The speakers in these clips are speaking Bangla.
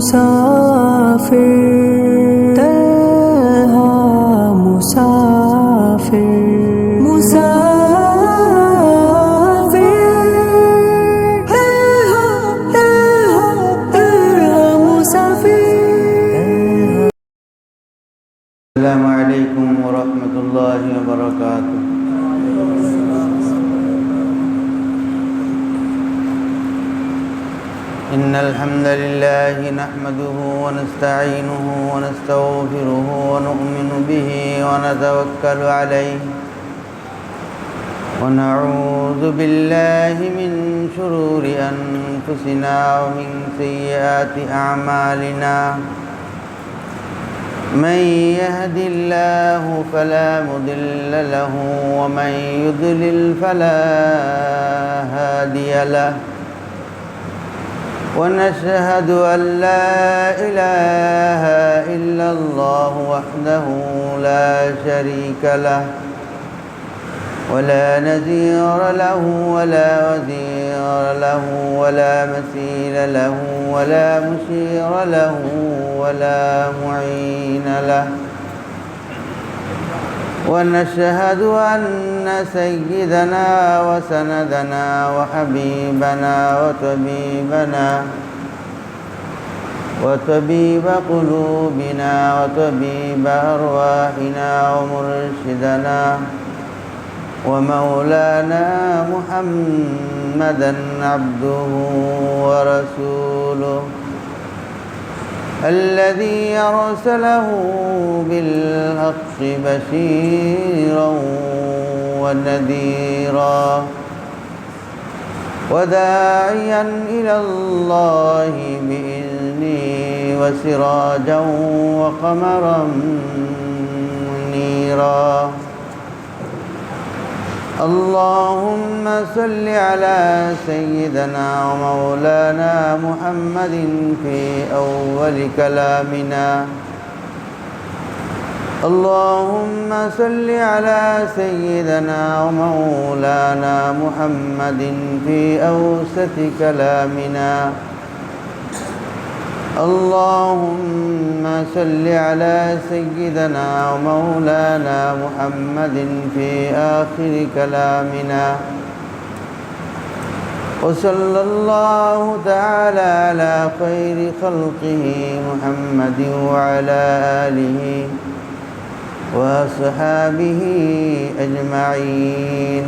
मुसाफिर तन्हा मुसाफिर मुसाफिर तन्हा मुसाफिर। अस्सलामु अलैकुम व रहमतुल्लाहि व बरकातुहू। इन्नल हम्दलिल्लाहि नहमदुहु व नस्तईनुहु व नस्तगफिरुहु व नु'मिनु बिही व नतवक्कलु अलैहि व नऊज़ु बिल्लाहि मिन शुरूरि अनफुसिना व मिन सय्यिआति अअमालिना। मन यहदिल्लाहु फला मुदिल्ल लहु व मन युद्लिल फला हादिय लहु। ونشهد أن لا إله إلا الله وحده لا شريك له ولا نذير له ولا وزير له ولا مثيل له ولا مشير له ولا معين له. ونشهد أن سيدنا وسندنا وحبيبنا وطبيب قلوبنا وطبيب أرواحنا ومرشدنا ومولانا محمدا عبده ورسوله الذي أرسله بالحق بشيرا ونذيرا وداعيا إلى الله بإذنه وسراجا وقمرا منيرا. اللهم صل على سيدنا ومولانا محمد في أول كلامنا. اللهم صل على سيدنا ومولانا محمد في أوسط كلامنا. اللهم صل على سيدنا ومولانا محمد في آخر كلامنا. وصلى الله تعالى على خير خلقه محمد وعلى آله وصحابه أجمعين.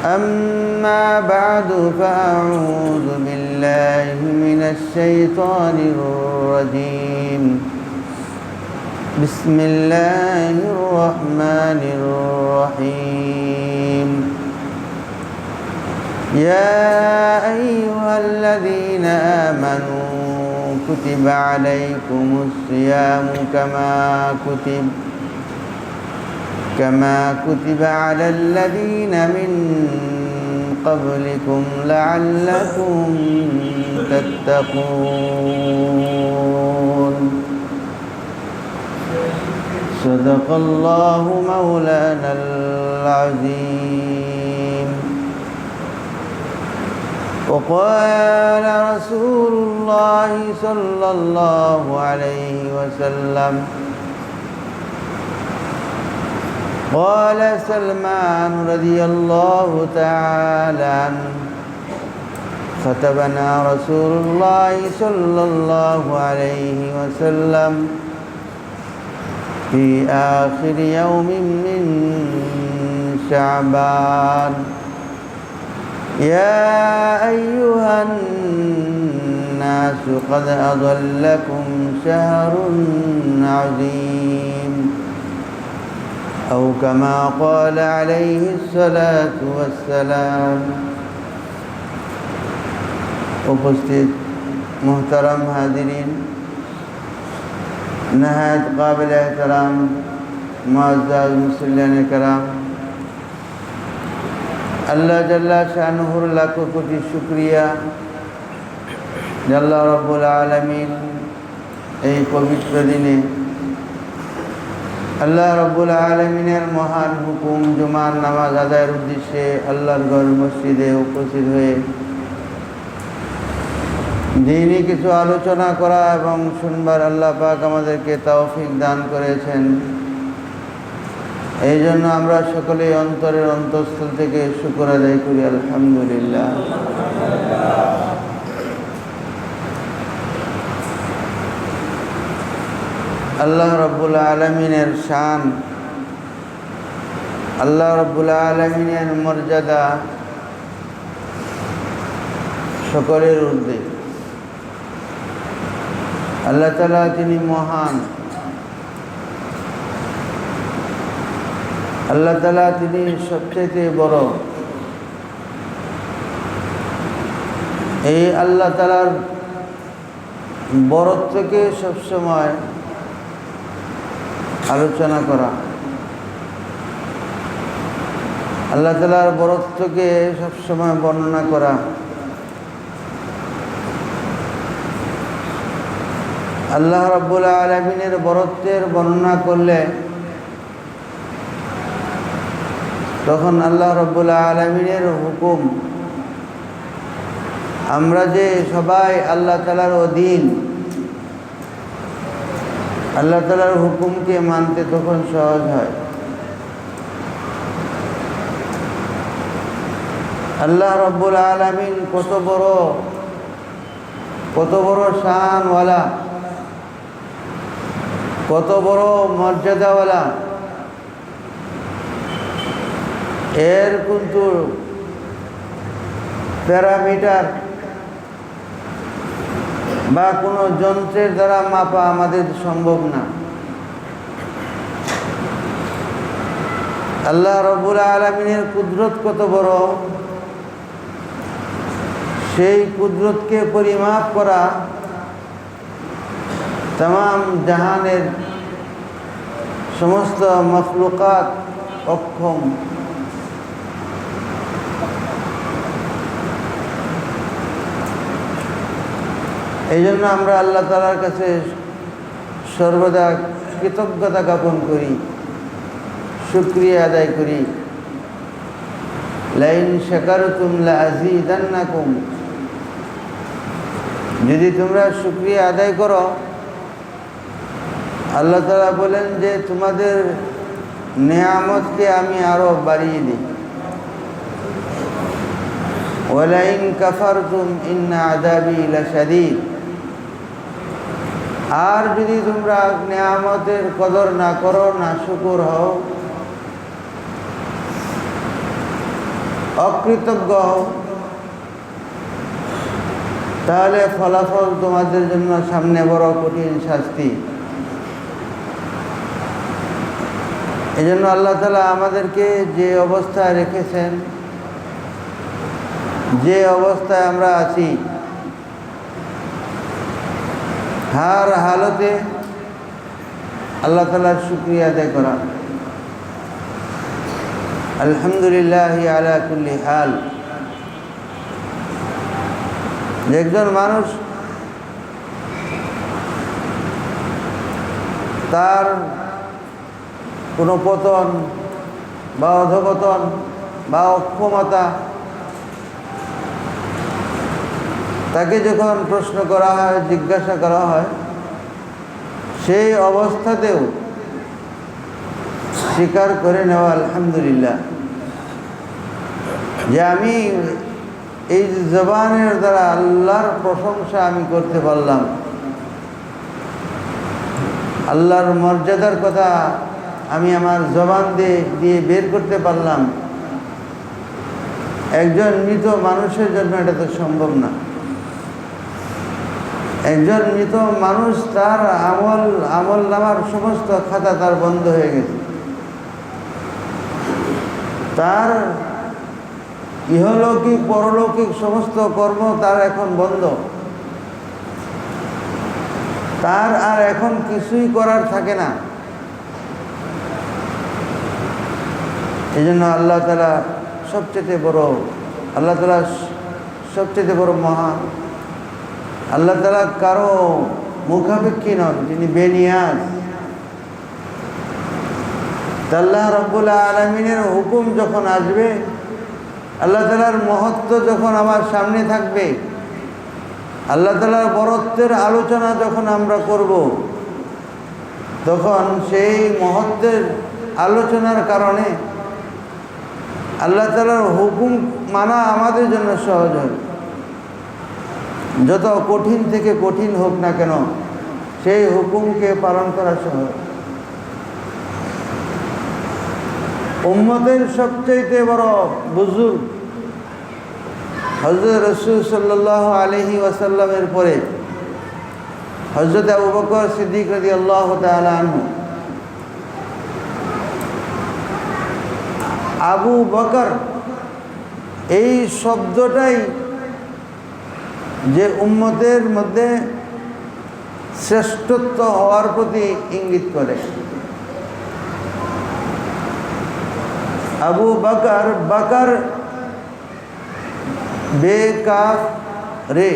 أما بعد فأعوذ بالله من الشيطان الرجيم. بسم الله الرحمن الرحيم. يا أيها الذين آمنوا كتب عليكم الصيام كما كتب على الذين من قبلكم لعلكم تتقون. صدق الله مولانا العظيم. وقال رسول الله صلى الله عليه وسلم قال سلمان رضي الله تعالى عنه خطبنا رسول الله صلى الله عليه وسلم في آخر يوم من شعبان. يا أيها الناس قد أضلكم شهر عظيم أو كما قال عليه الصلاة والسلام. उपस्थित मोहतरम हाज़िरीन, नहायत काबिल एहतराम मुअज़्ज़ज़ मुसल्लिन कराम, अल्लाह जल्ला शानुहुर लाखो कोटि शुक्रिया আল্লাহ রাব্বুল আলামিন এই পবিত্র দিনে আল্লাহ রাব্বুল আলামিনের মহান হুকুম জুমার নামাজ আদায়ের উদ্দেশ্যে আল্লাহর ঘর মসজিদে উপস্থিত হয়ে দিনই কিছু আলোচনা করা এবং শুনবার আল্লাহ পাক আমাদেরকে তৌফিক দান করেছেন। এই জন্য আমরা সকলেই অন্তরের অন্তঃস্থল থেকে শুকর আদায় করি, আলহামদুলিল্লাহ। আল্লাহ রাব্বুল আলামিনের শান, আল্লাহ রাব্বুল আলামিনের মর্যাদা সকলের ঊর্ধ্বে। আল্লাহ তাআলা তিনি মহান, আল্লাহ তাআলা তিনি সবচেয়ে বড়। এই আল্লাহ তাআলার বড়ত্বকে সবসময় আলোচনা করা, আল্লাহ তাআলার বড়ত্বকে সবসময় বর্ণনা করা, আল্লাহ রাব্বুল আলামিনের বড়ত্বের বর্ণনা করলে তখন আল্লাহ রাব্বুল আলামিনের হুকুম, আমরা যে সবাই আল্লাহ তাআলার অধীন, আল্লাহ তাআলার হুকুমকে মানতে তখন সহজ হয়। আল্লাহ রাব্বুল আলামিন কত বড় শানওয়ালা, কত বড় মর্যাদাওয়ালা, এর কিন্তু প্যারামিটার বা কোনো যন্ত্রের দ্বারা মাপা আমাদের সম্ভব না। আল্লাহ রাব্বুল আলামিনের কুদরত কত বড়, সেই কুদরতকে পরিমাপ করা तमाम জাহানের সমস্ত মখলুকাত অক্ষম। এই জন্য আমরা আল্লাহ তাআলার কাছে সর্বদা কৃতজ্ঞতা জ্ঞাপন করি, শুকরিয়া আদায় করি। লাইন শাকারতুম লাযীদান্নাকুম, যদি তোমরা শুকরিয়া আদায় করো, আল্লাহ তাআলা বলেন যে তোমাদের নেয়ামতকে আমি আরো বাড়িয়ে দিই। ওয়ালাইন কাফারতুম ইন্না আযাবি লাশাদীদ, আর যদি তোমরা নেয়ামতের কদর না করো, না শুকর হও, অকৃতজ্ঞ হও, তাহলে ফলাফল তোমাদের জন্য সামনে বড় কঠিন শাস্তি। এই জন্য আল্লাহ তাআলা আমাদেরকে যে অবস্থায় রেখেছেন, যে অবস্থায় আমরা আছি, হার হালতে আল্লাহ তাআলার শুকরিয়া আদায় করা। আলহামদুলিল্লাহি আলা কুল্লি হাল। যে একজন মানুষ তার কোনো পতন বা অধঃপতন বা অক্ষমতা, তাকে যখন প্রশ্ন করা হয়, জিজ্ঞাসা করা হয়, সেই অবস্থাতেও স্বীকার করে নেওয়া আলহামদুলিল্লাহ, যে আমি এই জবানের দ্বারা আল্লাহর প্রশংসা আমি করতে পারলাম, আল্লাহর মর্যাদার কথা আমি আমার জবান দিয়ে বের করতে পারলাম। একজন মৃত মানুষের জন্য এটা তো সম্ভব না। একজন মৃত মানুষ, তার আমল নামার সমস্ত খাতা তার বন্ধ হয়ে গেছে, তার ইহলৌকিক পরলৌকিক সমস্ত কর্ম তার এখন বন্ধ, তার আর এখন কিছুই করার থাকে না। এই জন্য আল্লাহ তাআলা সবচেয়ে বড়, আল্লাহ তাআলা সবচেয়ে বড় মহান। আল্লাহ তাআলা কারো মুখাপেক্ষী নন, তিনি বেনিয়াজ। আল্লাহ রাব্বুল আলামিনের হুকুম যখন আসবে, আল্লাহ তাআলার মহত্ব যখন আমার সামনে থাকবে, আল্লাহ তাআলার বরত্বের আলোচনা যখন আমরা করব, তখন সেই মহত্বের আলোচনার কারণে আল্লাহ তাআলার হুকুম মানা আমাদের জন্য সহজ হবে। যত কঠিন থেকে কঠিন হোক না কেন, সেই হুকুমকে পালন করা সহজ। উম্মতের সবচেয়ে বড় বুজুর্গ হযরত রাসূল সাল্লাল্লাহু আলাইহি ওয়াসাল্লামের পরে হযরত আবু বকর সিদ্দিক রাদিয়াল্লাহু তাআলা আনহু। আবু বকর এই শব্দটাই যে উম্মতের মধ্যে শ্রেষ্ঠত্ব হওয়ার প্রতি ইঙ্গিত করে। আবু বকর, বকর বেকাফ রে,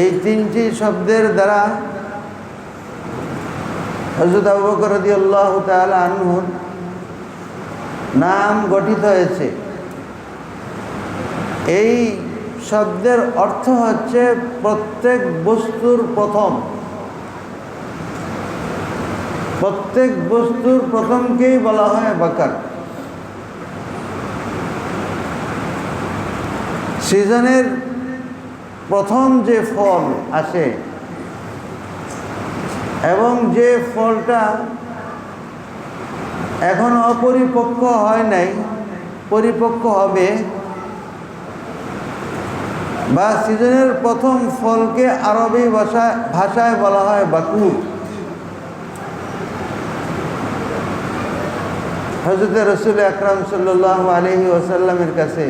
এই তিনটি শব্দের দ্বারা হযরত আবু বকর রাদিয়াল্লাহু তাআলা আনহুর নাম গঠিত হয়েছে। এই শব্দের অর্থ হচ্ছে প্রত্যেক বস্তুর প্রথম। প্রত্যেক বস্তুর প্রথমকেই বলা হয় বকর। সিজনের প্রথম যে ফল আসে এবং যে ফলটা এখনো অপরিপক্ক হয় নাই, পরিপক্ক হবে, বা সিজনের প্রথম ফলকে আরবি ভাষায় বলা হয় বাকুর। হযরত রাসূল আকরাম সাল্লাল্লাহু আলাইহি ওয়াসাল্লামের কাছে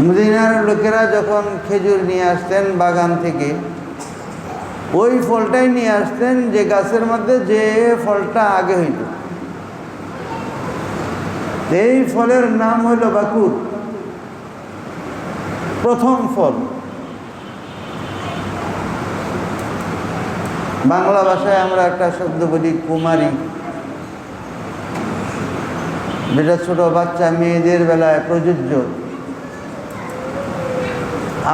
মদিনার লোকেরা যখন খেজুর নিয়ে আসতেন বাগান থেকে, ওই ফলটাই নিয়ে আসতেন যে গাছের মধ্যে যে ফলটা আগে হইত। এই ফলের নাম হইল বাকুর, প্রথম ফল। বাংলা ভাষায় আমরা একটা শব্দ বলি কুমারী, যেটা ছোট বাচ্চা মেয়েদের বেলায় প্রযোজ্য।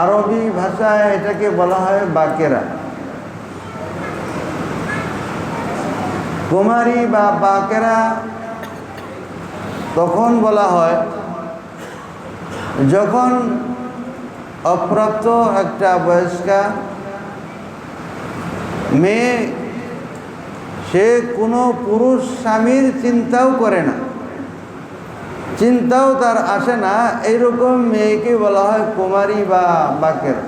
আরবি ভাষায় এটাকে বলা হয় বাকেরা। কুমারী বা বাকেরা তখন বলা হয় যখন অপ্রাপ্ত একটা বয়স্কা মেয়ে, সে কোনো পুরুষ স্বামীর চিন্তাও করে না, চিন্তাও তার আসে না, এইরকম মেয়েকে বলা হয় কুমারী বা বাকেরা।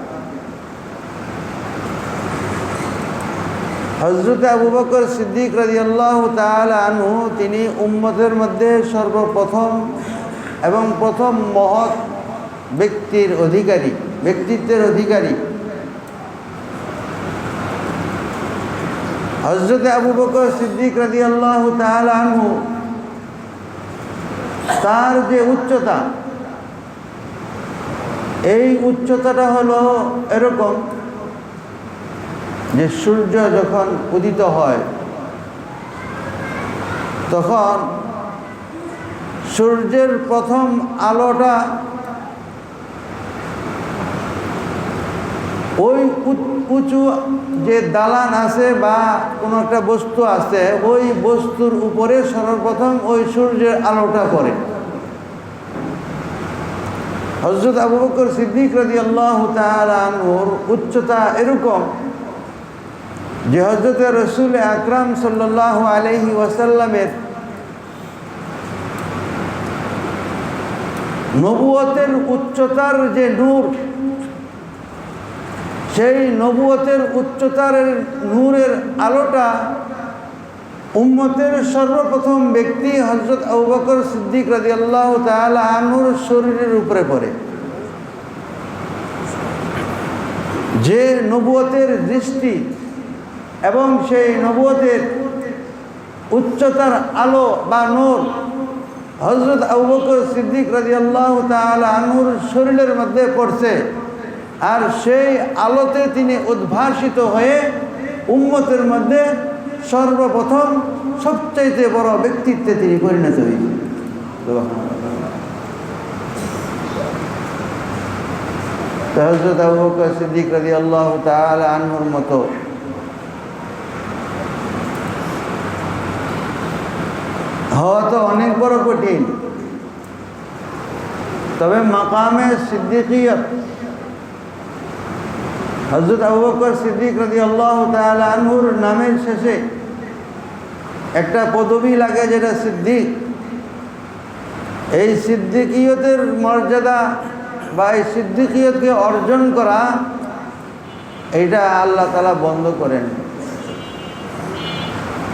হযরত আবু বকর সিদ্দিক রাদিয়াল্লাহু তাআলা আনহু, তিনি উম্মতের মধ্যে সর্বপ্রথম এবং প্রথম মহৎ ব্যক্তিত্বের অধিকারী। হযরত আবু বকর সিদ্দিক রাদিয়াল্লাহু তাআলা আনহু, তার যে উচ্চতা, এই উচ্চতাটা হলো এরকম যে সূর্য যখন উদিত হয় তখন সূর্যের প্রথম আলোটা ওই উঁচু যে দালান আছে বা কোনো একটা বস্তু আছে, ওই বস্তুর উপরে সর্বপ্রথম ওই সূর্যের আলোটা পড়ে। হযরত আবু বকর সিদ্দিক রাদিয়াল্লাহু তাআলা আনহুর উচ্চতা এরকম যে হযরত রাসূল আকরাম সাল্লাল্লাহু আলাইহি ওয়াসাল্লামের নবুয়তের উচ্চতার যে নূর, সেই নবুয়তের উচ্চতার নূরের আলোটা উম্মতের সর্বপ্রথম ব্যক্তি হযরত আবু বকর সিদ্দিক রাদিয়াল্লাহু তাআলা আনহুর শরীরের উপরে পড়ে। যে নবুয়তের দৃষ্টি এবং সেই নবুয়তের উচ্চতার আলো বা নূর হযরত আবু বকর সিদ্দিক রাদিয়াল্লাহু তাআলা আনহুর শরীরের মধ্যে পড়ছে, আর সেই আলোতে তিনি উদ্ভাসিত হয়ে উম্মতের মধ্যে সর্বপ্রথম সবচাইতে বড় ব্যক্তিত্বে তিনি পরিণত হয়েছেন। তো হযরত আবু বকর সিদ্দিক রাদিয়াল্লাহু তাআলা আনহুর মতো হওয়া তো অনেক বড় কঠিন, তবে মাকামে সিদ্দিকিয়ত হযরত আবু বকর সিদ্দিক রাদিয়াল্লাহু তাআলা আনহুর নামের শেষে একটা পদবি লাগে, যেটা সিদ্দিক। এই সিদ্দিকিয়তের মর্যাদা বা এই সিদ্দিকিয়তকে অর্জন করা, এইটা আল্লাহ তাআলা বন্ধ করেন।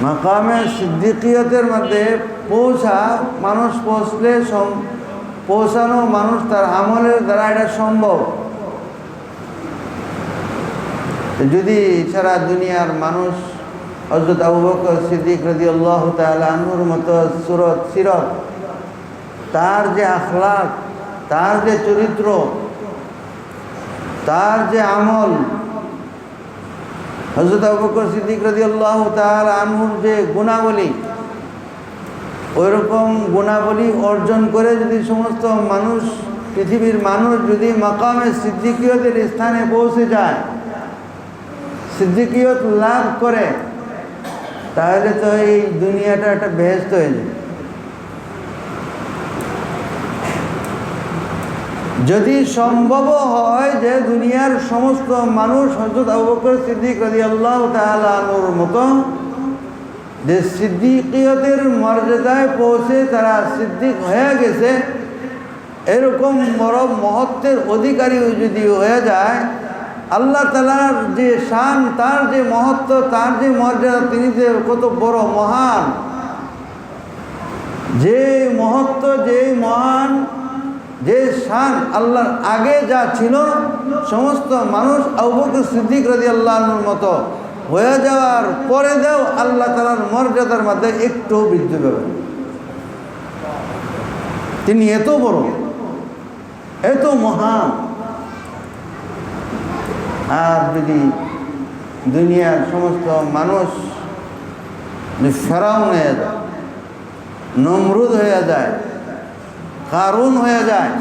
মাকামে সিদ্দিকিয়তের মধ্যে মানুষ পৌঁছানো মানুষ তার আমলের দ্বারা এটা সম্ভব। যদি সারা দুনিয়ার মানুষ হযরত আবু বকর সিদ্দিক রাদিয়াল্লাহু তাআলা আনহুর মতো সিরত, তার যে আখলাক, তার যে চরিত্র, তার যে আমল, হযরত আবু বকর সিদ্দিক রাদিয়াল্লাহু তাআলা আনহুর যে গুণাবলী, ওইরকম গুণাবলী অর্জন করে যদি সমস্ত মানুষ, পৃথিবীর মানুষ যদি মাকামে সিদ্দিকিয়তের স্থানে পৌঁছে যায়, সিদ্দিকিয়ত লাভ করে, তাহলে তো এই দুনিয়াটা একটা বেহেশত হয়ে যায়। যদি সম্ভব হয় যে দুনিয়ার সমস্ত মানুষ হযরত আবু বকর সিদ্দিক রাদিয়াল্লাহু তাআলা আনহুর মতো যে সিদ্দিকিয়তের মর্যাদায় পৌঁছে তারা সিদ্দিক হয়ে গেছে, এরকম বড় মহত্বের অধিকারী যদি হয়ে যায়, আল্লাহ তাআলার যে শান, তার যে মহত্ব, তার যে মর্যাদা, তিনি যে কত বড় মহান, যে মহত্ব, যে মহান, যে শান আল্লাহর আগে যা ছিল, সমস্ত মানুষ আবু বকর সিদ্দিক রাদিয়াল্লাহু আনহুর মতো হয়ে যাওয়ার পরে দেও আল্লাহ তাআলার মর্যাদার মধ্যে একটু বৃদ্ধি পাবে। তিনি এত বড়, এত মহান। আর যদি দুনিয়ার সমস্ত মানুষ ফেরাউন হয়ে যায়, নমরুদ হয়ে যায়, কারুন হয়ে যায়,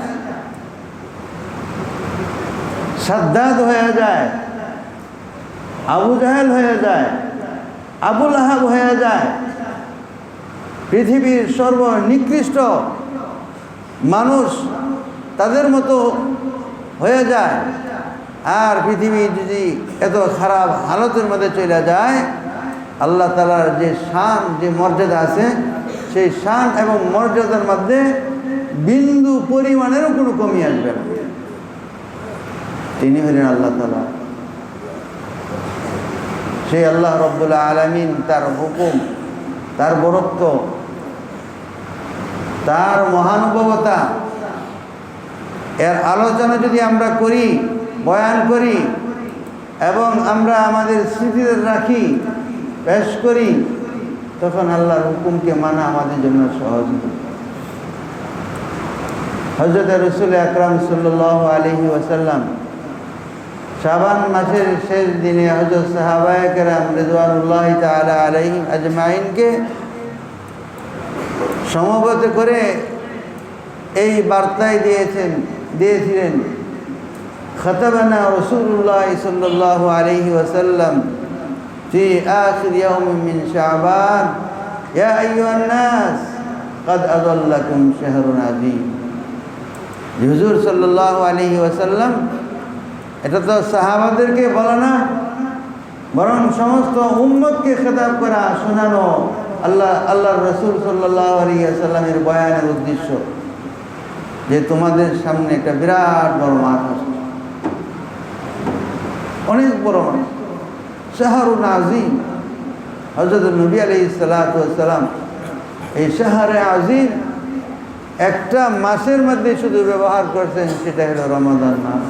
সাদ্দাদ হয়ে যায়, আবু জাহেল হয়ে যায়, আবু লাহাব হয়ে যায়, পৃথিবীর সর্বনিকৃষ্ট মানুষ তাদের মতো হয়ে যায়, আর পৃথিবী যদি এত খারাপ হালতের মধ্যে চলে যায়, আল্লাহ তাআলার যে শান, যে মর্যাদা আছে, সেই শান এবং মর্যাদার মধ্যে বিন্দু পরিমাণেরও কোনো কমি আসবে না। তিনি হলেন আল্লাহ তাআলা। সেই আল্লাহ রব্বুল আলামিন, তার হুকুম, তার বরত্ব, তার মহানুভবতা, এর আলোচনা যদি আমরা করি, বয়ান করি এবং আমরা আমাদের স্মৃতিতে রাখি, পেশ করি, তখন আল্লাহর হুকুমকে মানা আমাদের জন্য সহজ। হযরত রাসূল আকরাম সাল্লাল্লাহু আলাইহি ওয়াসাল্লাম শাবান মাসের শেষ দিনে হযরত সাহাবায়ে কেরাম রিদওয়ানুল্লাহি তাআলা আলাইহিম আজমাইনকে সমবেত করে এই বার্তায় দিয়েছিলেন, খাতাবানা রাসূলুল্লাহ সাল্লাল্লাহু আলাইহি ওয়াসাল্লাম ফি আখির ইয়াউমিন মিন শাবান, ইয়া আইয়ুহান নাস ক্বাদ আযাল্লাকুম শাহরুন আযীম। হুজুর সাল্লাল্লাহু আলাইহি ওয়াসাল্লাম এটা তো সাহাবাদেরকে বলা না, বরং সমস্ত উম্মতকে খেতাব করা, শোনানো আল্লাহর রাসূল সাল্লাল্লাহু আলাইহি ওয়াসাল্লামের বয়ানের উদ্দেশ্য, যে তোমাদের সামনে একটা বিরাট বড় মাস আসছে, অনেক বড় মাস, শাহরুন আযীম। হযরত নবী আলাইহিস সালাতু ওয়াস সালাম এই শাহরে আযীম একটা মাসের মধ্যে শুধু ব্যবহার করছেন, সেটা হলো রমাদান মাস।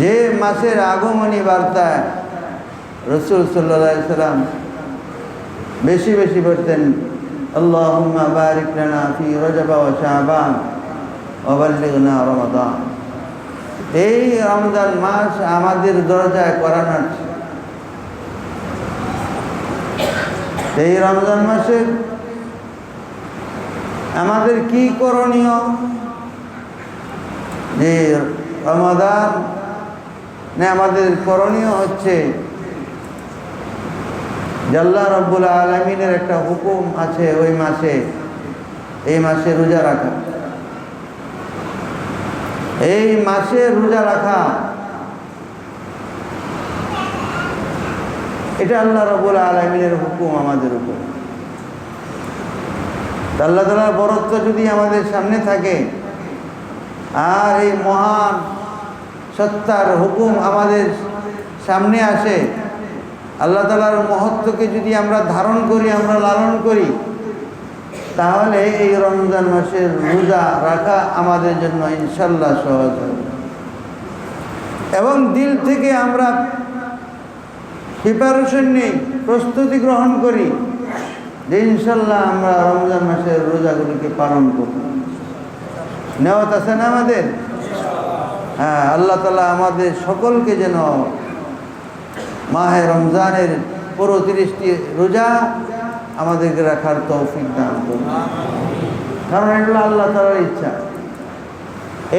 যে মাসের আগমনী বার্তায় রাসূল সাল্লাল্লাহু আলাইহি সাল্লাম বেশি বেশি বলতেন, আল্লাহুম্মা বারিক লানা ফি রজব ওয়া শাবান ওয়া বাল্লিগনা রমাদান। এই রমজান মাস আমাদের দরজায় কোরআন আছে। এই রমজান মাসে আমাদের কি করণীয়, যে রমাদান আমাদের করণীয় হচ্ছে যে আল্লাহ রাব্বুল আলামিনের একটা হুকুম আছে এই মাসে রোজা রাখা। এই মাসে রোজা রাখা এটা আল্লাহ রাব্বুল আলামিনের হুকুম আমাদের উপর। আল্লাহ তাআলার বরত্ব যদি আমাদের সামনে থাকে আর এই মহান সত্তার হুকুম আমাদের সামনে আসে, আল্লাহ তাআলার মহত্বকে যদি আমরা ধারণ করি, আমরা লালন করি, তাহলে এই রমজান মাসের রোজা রাখা আমাদের জন্য ইনশাল্লাহ সহজ হবে। এবং দিল থেকে আমরা প্রিপারেশন নেই, প্রস্তুতি গ্রহণ করি যে ইনশাল্লাহ আমরা রমজান মাসের রোজাগুলিকে পালন করব। নেওয়াত আছে না আমাদের? হ্যাঁ, আল্লাহ তাআলা আমাদের সকলকে যেন মাহে রমজানের পুরো 30টি রোজা আমাদেরকে রাখার তৌফিক দান করুন। কারণ এগুলো আল্লাহ তাআলার ইচ্ছা।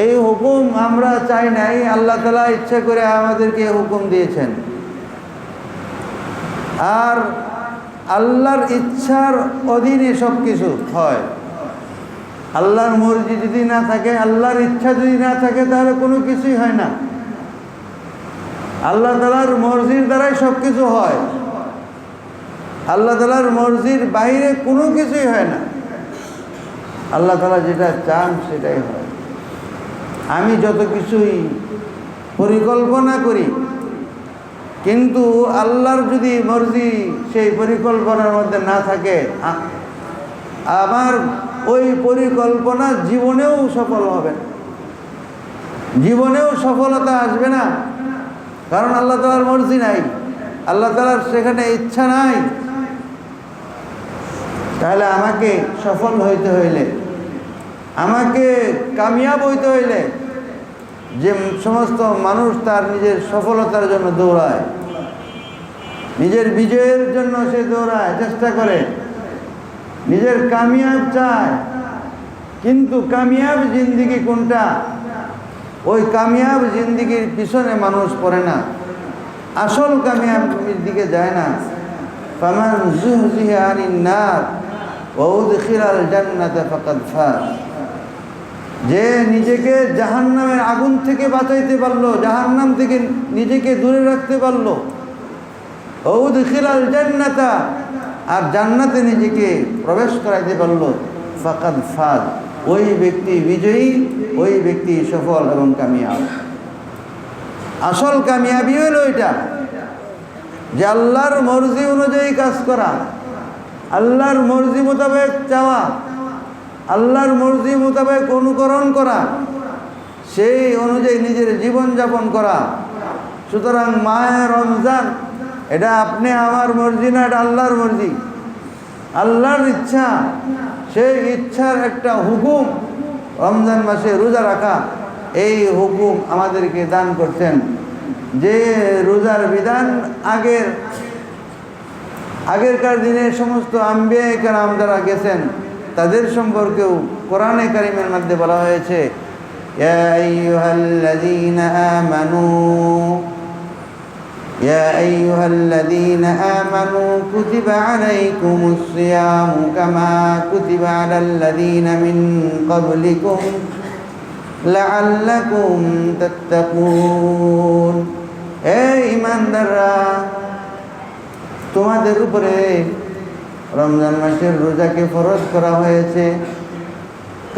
এই হুকুম আমরা চাই নাই, আল্লাহ তাআলা ইচ্ছা করে আমাদেরকে হুকুম দিয়েছেন। আর আল্লাহর ইচ্ছার অধীনে সব কিছু হয়। আল্লাহর মর্জি যদি না থাকে, আল্লাহর ইচ্ছা যদি না থাকে, তাহলে কোনো কিছুই হয় না। আল্লাহ তাআলার মর্জির দ্বারাই সব কিছু হয়। আল্লাহ তাআলার মর্জির বাইরে কোনো কিছুই হয় না। আল্লাহ তাআলা যেটা চান সেটাই হয়। আমি যত কিছুই পরিকল্পনা করি, কিন্তু আল্লাহর যদি মর্জি সেই পরিকল্পনার মধ্যে না থাকে, আমার ওই পরিকল্পনা জীবনেও সফল হবে না, জীবনেও সফলতা আসবে না। কারণ আল্লাহ তাআলার মর্জি নাই, আল্লাহ তাআলার সেখানে ইচ্ছা নাই। তাহলে আমাকে সফল হইতে হইলে, আমাকে কামিয়াব হইতে হইলে, যে সমস্ত মানুষ তার নিজের সফলতার জন্য দৌড়ায়, নিজের বিজয়ের জন্য সে দৌড়ায়, চেষ্টা করে, নিজের কামিয়াব চায়, কিন্তু কামিয়াব জিন্দিগি কোনটা? ওই কামিয়াব জিন্দিগির পিছনে মানুষ পড়ে না, আসল কামিয়াবির দিকে যায় না। ফামান যুহজিহা আনিন নার ওয়া উদখিলাল জান্নাতা ফাকাদ ফাজ। যে নিজেকে জাহান্নামের আগুন থেকে বাঁচাইতে পারলো, জাহান্নাম থেকে নিজেকে দূরে রাখতে পারলো, ওয়া উদখিলাল জান্নাতা, আর জান্নাতে নিজেকে প্রবেশ করাইতে পারলো, ফাকাদ ফাজ, ওই ব্যক্তি বিজয়ী, ওই ব্যক্তি সফল এবং কামিয়াব। আসল কামিয়াবি হইল এটা, যে আল্লাহর মর্জি অনুযায়ী কাজ করা, আল্লাহর মর্জি মোতাবেক চাওয়া, আল্লাহর মর্জি মোতাবেক অনুকরণ করা, সেই অনুযায়ী নিজের জীবনযাপন করা। সুতরাং মাহে রমজান এটা আপনি আমার মর্জি না, এটা আল্লাহর মর্জি, আল্লাহর ইচ্ছা। সেই ইচ্ছার একটা হুকুম রমজান মাসে রোজা রাখা। এই হুকুম আমাদেরকে দান করছেন। যে রোজার বিধান আগেরকার দিনে সমস্ত আম্বিয়া কেরাম যারা গেছেন তাদের সম্পর্কেও কোরআনে কারিমের মধ্যে বলা হয়েছে, ইয়া আইয়ুহাল্লাযীনা আমানু يا أيها الذين آمنوا كتب عليكم الصيام كما كتب على الذين من قبلكم لعلكم تتقون। এই ঈমানদাররা, তোমাদের উপরে রমজান মাসের রোজাকে ফরজ করা হয়েছে,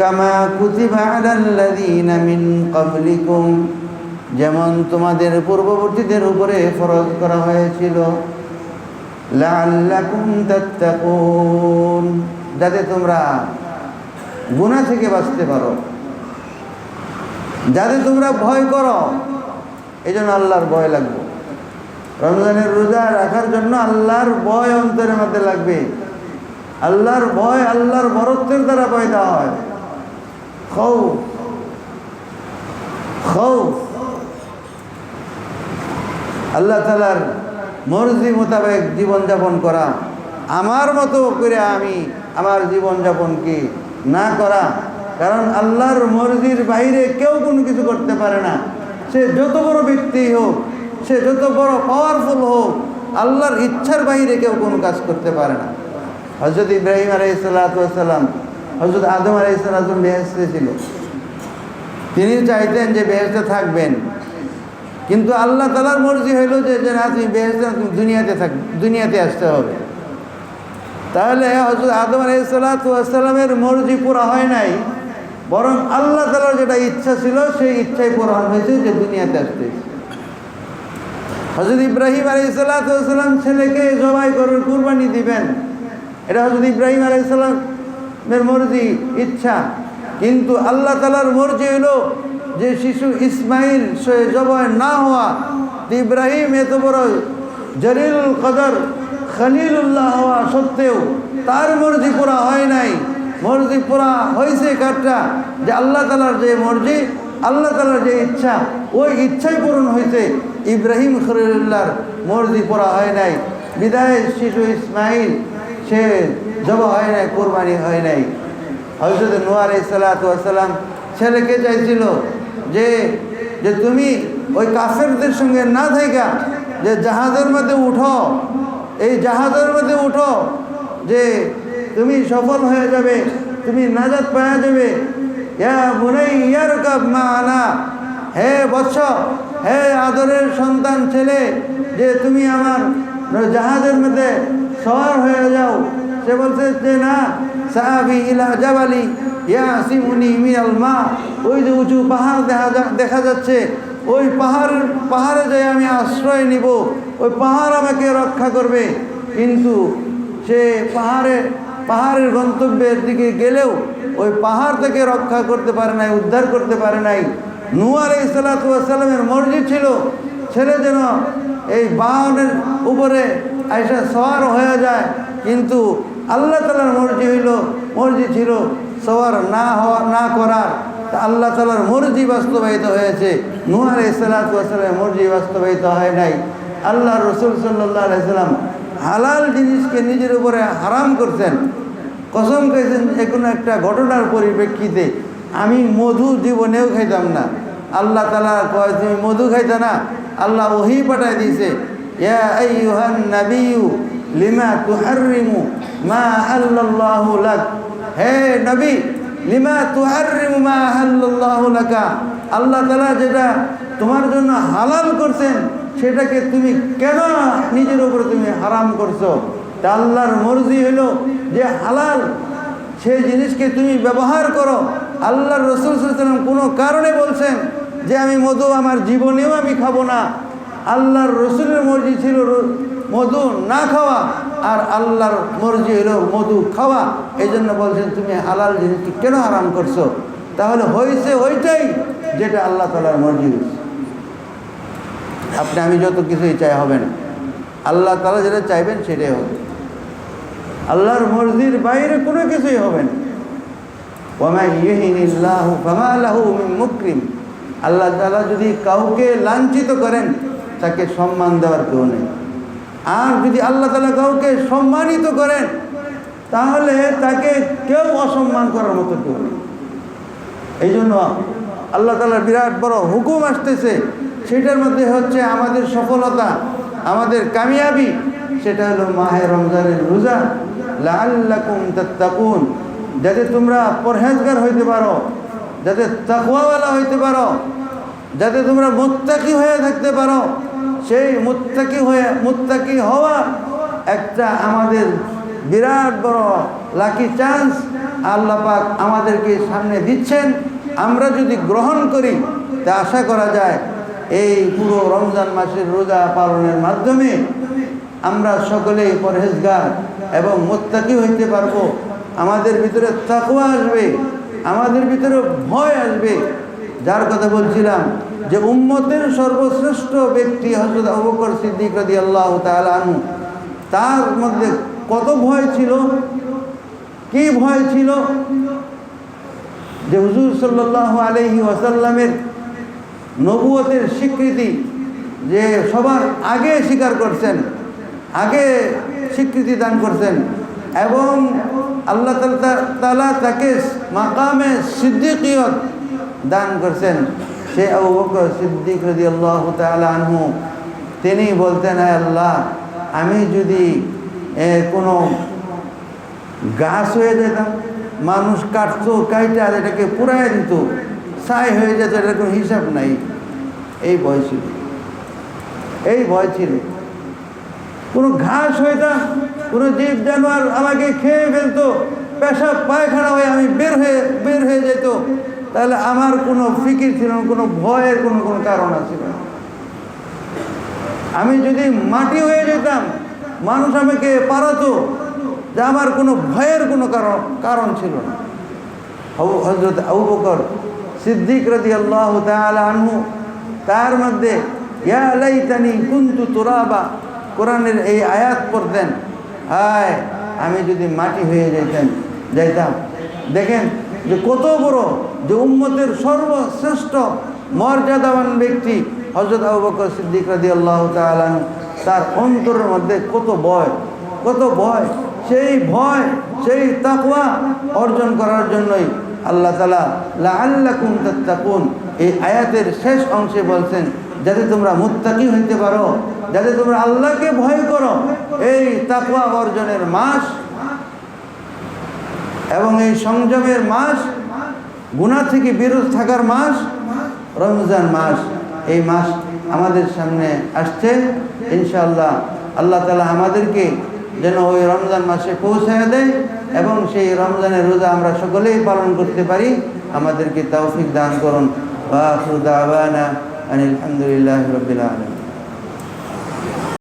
কামা কুতিবা আলাল্লাযীনা মিন ক্বাবলিকুম, যেমন তোমাদের পূর্ববর্তীদের উপরে ফরজ করা হয়েছিল, লাআল্লাকুম তাত্তাকুন, যাতে তোমরা গুনাহ থেকে বাঁচতে পারো, যাতে তোমরা ভয় করো। এই জন্য আল্লাহর ভয় লাগবে। রমজানের রোজা রাখার জন্য আল্লাহর ভয় অন্তরের মধ্যে লাগবে। আল্লাহর ভয় আল্লাহর বরত্বের দ্বারা পয়দা হয়। খৌফ আল্লাহ তাআলার মর্জি মোতাবেক জীবনযাপন করা, আমার মতো করে আমি আমার জীবনযাপনকে না করা, কারণ আল্লাহর মর্জির বাইরে কেউ কোনো কিছু করতে পারে না। সে যত বড় ব্যক্তি হোক, সে যত বড় পাওয়ারফুল হোক, আল্লাহর ইচ্ছার বাইরে কেউ কোনো কাজ করতে পারে না। হযরত ইব্রাহিম আলাইহিসসালাম, হযরত আদম আলাইহিসসালাম বেহেশতে ছিল, তিনি চাইতেন যে বেহেশতে থাকবেন, কিন্তু আল্লাহ তাআলার মর্জি হইল যে না, তুমি বেহেশতে, তুমি দুনিয়াতে আসতে হবে। তাহলে হযরত আদম আলাইহিসসালামের মর্জি পুরা হয় নাই, বরং আল্লাহ তাআলার যেটা ইচ্ছা ছিল সেই ইচ্ছাই পূরণ হয়েছে, যে দুনিয়াতে আসতে। হযরত ইব্রাহিম আলাইহিসসালাম ছেলেকে জবাই করে কুরবানি দিবেন, এটা হযরত ইব্রাহিম আলাইহিসসালামের মর্জি, ইচ্ছা। কিন্তু আল্লাহ তাআলার মর্জি হলো যে শিশু ইসমাইল সে জবাই না হওয়া। ইব্রাহিম এত বড় জলিলুল কদর খলিলুল্লাহ হওয়া সত্ত্বেও তার মর্জি পুরা হয় নাই। মর্জি পুরা হয়েছে কারটা, যে আল্লাহ তাআলার যে মর্জি, আল্লাহ তাআলার যে ইচ্ছা, ওই ইচ্ছাই পূরণ হয়েছে। ইব্রাহিম খলিলুল্লাহর মর্জি পুরা হয় নাই, বিদায় শিশু ইসমাইল সে জবা হয় নাই, কোরবানি হয় নাই। হযরত নূহ আলাইহিসসালাম ছেলেকে চাইছিল যে তুমি ওই কাফেরদের সঙ্গে না থাইকা যে জাহাজের মধ্যে উঠো, এই জাহাজের মধ্যে উঠো, যে তুমি সফল হয়ে যাবে, তুমি নাজাত পাওয়া যাবে। ইয়া বুনাইয়া ইরকাব মা'ানা, হে বৎস, হে আদরের সন্তান ছেলে, যে তুমি আমার জাহাজের মধ্যে সওয়ার হয়ে যাও। সে বলছে যে না, সাআবি ইলা জাবালি ইয়াসিমুনি মিনাল মা, ওই যে উঁচু পাহাড় দেখা যাচ্ছে, ওই পাহাড়ে যাই আমি আশ্রয় নিব, ওই পাহাড় আমাকে রক্ষা করবে। কিন্তু সে পাহাড়ের গন্তব্যের দিকে গেলেও ওই পাহাড় থেকে রক্ষা করতে পারে নাই, উদ্ধার করতে পারে নাই। নূহ আলাইহিসসালামের মর্জি ছিল ছেলে যেন এই বাহনের উপরে আইসা সওয়ার হয়ে যায়, কিন্তু আল্লাহ তাআলার মর্জি ছিল সওয়ার না করার। আল্লাহ তাআলার মর্জি বাস্তবায়িত হয়েছে, নূহ আলাইহিসসালামের মর্জি বাস্তবায়িত হয় নাই। আল্লাহ রাসূল সাল্লাল্লাহু আলাইহি সাল্লাম হালাল জিনিসকে নিজের উপরে হারাম করছেন, কসম খাইছেন কোনো একটা ঘটনার পরিপ্রেক্ষিতে, আমি মধু জীবনেও খাইতাম না। আল্লাহ তাআলা কয় তুমি মধু খাইতা না, আল্লাহ ওহী পাঠায় দিয়েছে, ইয়া আইয়ুহান নাবিয়্যু লিমা তুহাররিমু মা আহাল্লাল্লাহু লাক, হে নবী, লিমা তুহাররিমু মা আহাল্লাল্লাহু লাকা, আল্লাহ তাআলা যেটা তোমার জন্য হালাল করছেন সেটাকে তুমি কেন নিজের উপরে তুমি হারাম করছো? তা আল্লাহর মর্জি হলো যে হালাল সেই জিনিসকে তুমি ব্যবহার করো। আল্লাহর রাসূল সাল্লাল্লাহু আলাইহি ওয়াসাল্লাম কোনো কারণে বলছেন যে আমি মধু আমার জীবনেও আমি খাবো না। আল্লাহর রাসূলের মর্জি ছিল মধু না খাওয়া, আর আল্লাহর মর্জি হলো মধু খাওয়া। এই জন্য বলছেন তুমি হালাল জিনিসকে কেন হারাম করছো? তাহলে হয়েছে ওইটাই যেটা আল্লাহ তাআলার মর্জি হয়েছে। আপনি আমি যত কিছুই চাই হবে না, আল্লাহ তাআলা যেটা চাইবেন সেটাই হবে। আল্লাহর মর্জির বাইরে কোনো কিছুই হবে না। ওয়ামা ইউহিনিল্লাহু ফামা লাহু মিন মুকরিম, আল্লাহ তাআলা যদি কাউকে লাঞ্ছিত করেন তাকে সম্মান দেওয়ার কেউ নেই। আর যদি আল্লাহ তাআলা কাউকে সম্মানিত করেন তাহলে তাকে কেউ অসম্মান করার মতো কেউ নেই। এই জন্য আল্লাহ তাআলার বিরাট বড় হুকুম আসতেছে, সেটার মধ্যে হচ্ছে আমাদের সফলতা, আমাদের কামিয়াবি, সেটা হলো মাহে রমজানের রোজা। লাআল্লাকুম তাত্তাকুন, যাতে তোমরা পরহেজগার হইতে পারো, যাতে তাকওয়াওয়ালা হইতে পারো, যাতে তোমরা মুত্তাকি হয়ে থাকতে পারো। সেই মুত্তাকি হওয়া একটা আমাদের বিরাট বড় লাকি চান্স আল্লাহ পাক আমাদেরকে সামনে দিচ্ছেন। আমরা যদি গ্রহণ করি তা আশা করা যায় এই পুরো রমজান মাসের রোজা পালনের মাধ্যমে আমরা সকলেই পরহেজগার এবং মুত্তাকি হইতে পারবো। আমাদের ভিতরে তাকওয়া আসবে, আমাদের ভিতরে ভয় আসবে। যার কথা বলছিলাম যে উম্মতের সর্বশ্রেষ্ঠ ব্যক্তি হযরত আবু বকর সিদ্দিক রাদিয়াল্লাহু তাআলা আনহু, তার মধ্যে কত ভয় ছিল, কি ভয় ছিল যে হুজুর সাল্লাল্লাহু আলাইহি ওয়াসাল্লামের নবুয়তের স্বীকৃতি যে সবার আগে স্বীকার করছেন, আগে স্বীকৃতি দান করছেন। এবং আল্লাহ তাআলা তাকে মাকামে সিদ্দিকিয়ত দান করছেন। সে আবু বকর সিদ্দিক রাদিয়াল্লাহু তাআলা আনহু তিনি বলতেন, হে আল্লাহ, আমি যদি কোনো গাছ হয়ে যেতাম, মানুষ কাটতো, কাইটা এটাকে পুরাই দিত, ছাই হয়ে যেত, এটার কোনো হিসাব নাই। এই ভয় ছিল, এই ভয় ছিল। কোনো ঘাস হইতাম, কোনো জীব জানোয়ার আমাকে খেয়ে ফেলতো, পেশাব পায়খানা হয়ে আমি বের হয়ে যেত, তাহলে আমার কোনো ফিকির ছিল না, কোনো ভয়ের কোনো কারণ ছিল না। আমি যদি মাটি হয়ে যেতাম, মানুষ আমাকে পারাতো, যে আমার কোনো ভয়ের কোনো কারণ ছিল না। হযরত আবু বকর সিদ্দিক রাদিয়াল্লাহু তাআলা আনহু তার মধ্যে ইয়া লাইতানি কুনতু তুরাবা কোরআনের এই আয়াত পড়তেন, হায় আমি যদি মাটি হয়ে যাইতাম। দেখেন যে কত বড়, যে উম্মতের সর্বশ্রেষ্ঠ মর্যাদাবান ব্যক্তি হযরত আবু বকর সিদ্দিক রাদিয়াল্লাহু তাআলা আনহু, তার অন্তরের মধ্যে কত ভয়। সেই ভয়, সেই তাকওয়া অর্জন করার জন্যই আল্লাহ তাআলা লাআল্লাকুম তাত্তাকুন এই আয়াতের শেষ অংশে বলছেন, যাতে তোমরা মুত্তাকি হইতে পারো, যাতে তোমরা আল্লাহকে ভয় করো। এই তাকওয়া অর্জনের মাস এবং এই সংযমের মাস, গুনাহ থেকে বিরত থাকার মাস রমজান মাস। এই মাস আমাদের সামনে আসছে, ইনশাআল্লাহ আল্লাহ তাআলা আমাদেরকে যেন ওই রমজান মাসে পৌঁছায় দেয় এবং সেই রমজানের রোজা আমরা সকলেই পালন করতে পারি। আমাদেরকে তৌফিক দান করুন। ওয়া আখিরু দাওয়ানা আনিল হামদুলিল্লাহি রাব্বিল আলামিন।